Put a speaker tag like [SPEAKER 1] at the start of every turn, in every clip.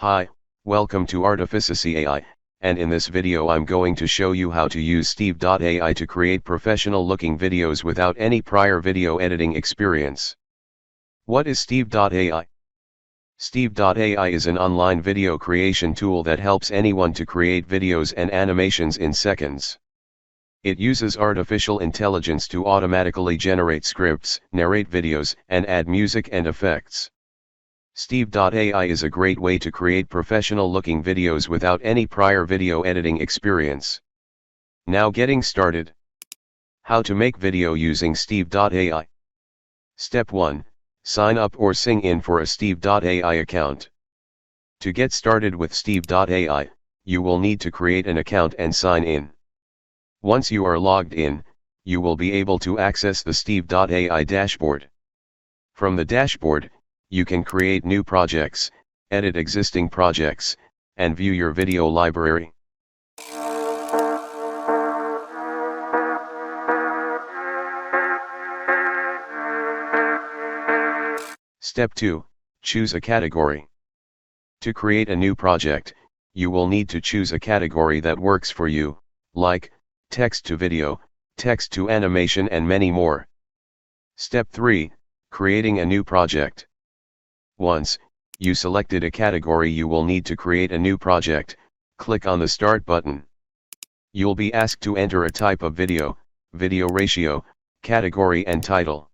[SPEAKER 1] Hi, welcome to Steve.ai, and in this video I'm going to show you how to use Steve.ai to create professional looking videos without any prior video editing experience. What is Steve.ai? Steve.ai is an online video creation tool that helps anyone to create videos and animations in seconds. It uses artificial intelligence to automatically generate scripts, narrate videos, and add music and effects. Steve.ai is a great way to create professional-looking videos without any prior video editing experience. Now getting started. How to make video using Steve.ai. Step 1. Sign up or sign in for a Steve.ai account. To get started with Steve.ai, you will need to create an account and sign in. Once you are logged in, you will be able to access the Steve.ai dashboard. From the dashboard, you can create new projects, edit existing projects, and view your video library. Step 2. Choose a category. To create a new project, you will need to choose a category that works for you, like text to video, text to animation, and many more. Step 3. Creating a new project. Once you selected a category, you will need to create a new project. Click on the Start button. You'll be asked to enter a type of video, video ratio, category, and title.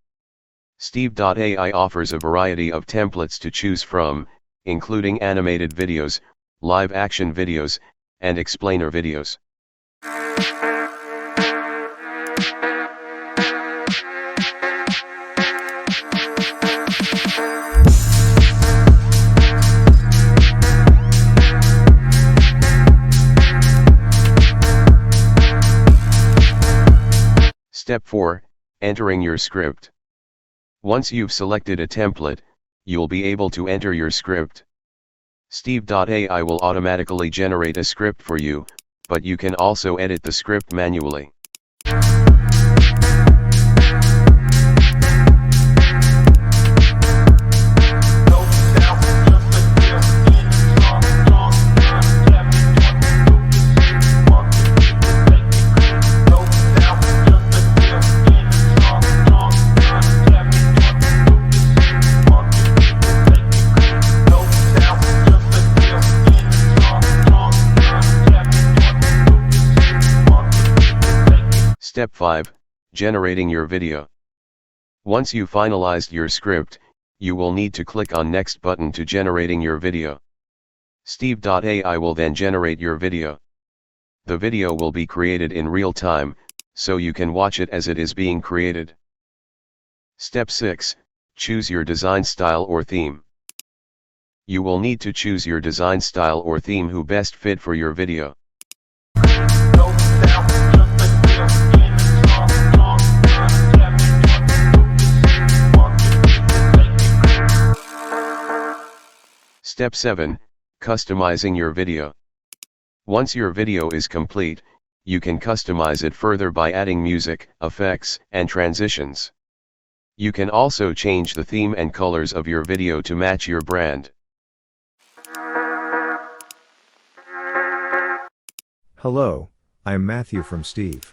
[SPEAKER 1] Steve.ai offers a variety of templates to choose from, including animated videos, live action videos, and explainer videos. Step 4. Entering your script. Once you've selected a template, you'll be able to enter your script. Steve.ai will automatically generate a script for you, but you can also edit the script manually. Step 5. Generating your video. Once you finalized your script, you will need to click on Next button to generating your video. Steve.ai will then generate your video. The video will be created in real time, so you can watch it as it is being created. Step 6. Choose your design style or theme. You will need to choose your design style or theme who best fit for your video. Step 7. Customizing your video. Once your video is complete, you can customize it further by adding music, effects, and transitions. You can also change the theme and colors of your video to match your brand.
[SPEAKER 2] Hello, I'm Matthew from Steve.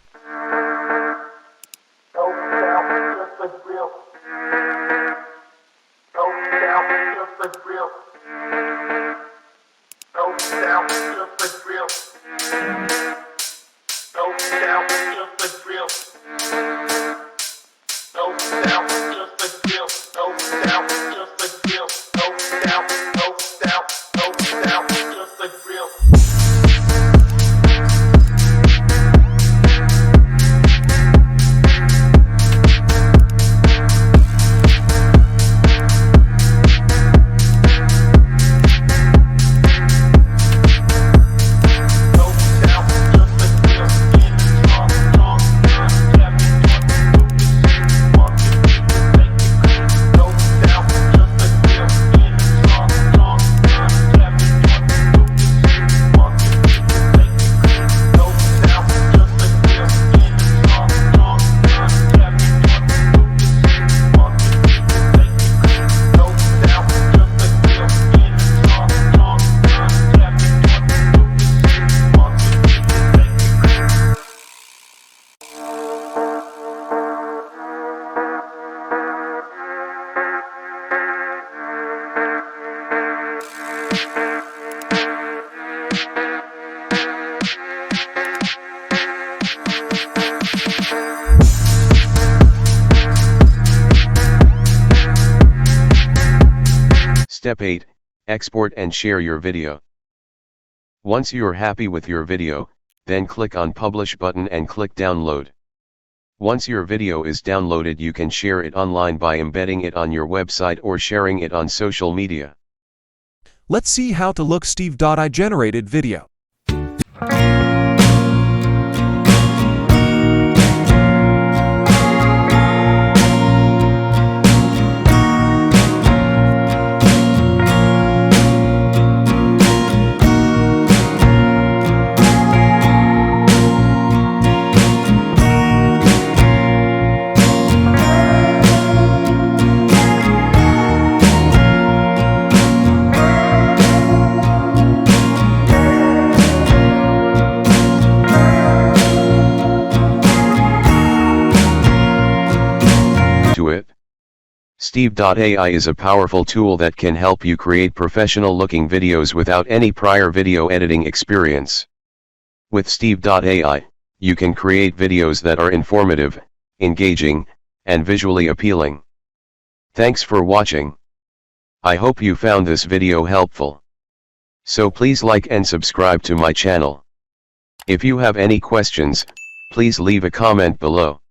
[SPEAKER 1] Step 8, export and share your video. Once you're happy with your video, then click on Publish button and click Download. Once your video is downloaded, you can share it online by embedding it on your website or sharing it on social media.
[SPEAKER 3] Let's see how to look Steve.ai generated video.
[SPEAKER 1] Steve.ai is a powerful tool that can help you create professional-looking videos without any prior video editing experience. With Steve.ai, you can create videos that are informative, engaging, and visually appealing. Thanks for watching. I hope you found this video helpful. So please like and subscribe to my channel. If you have any questions, please leave a comment below.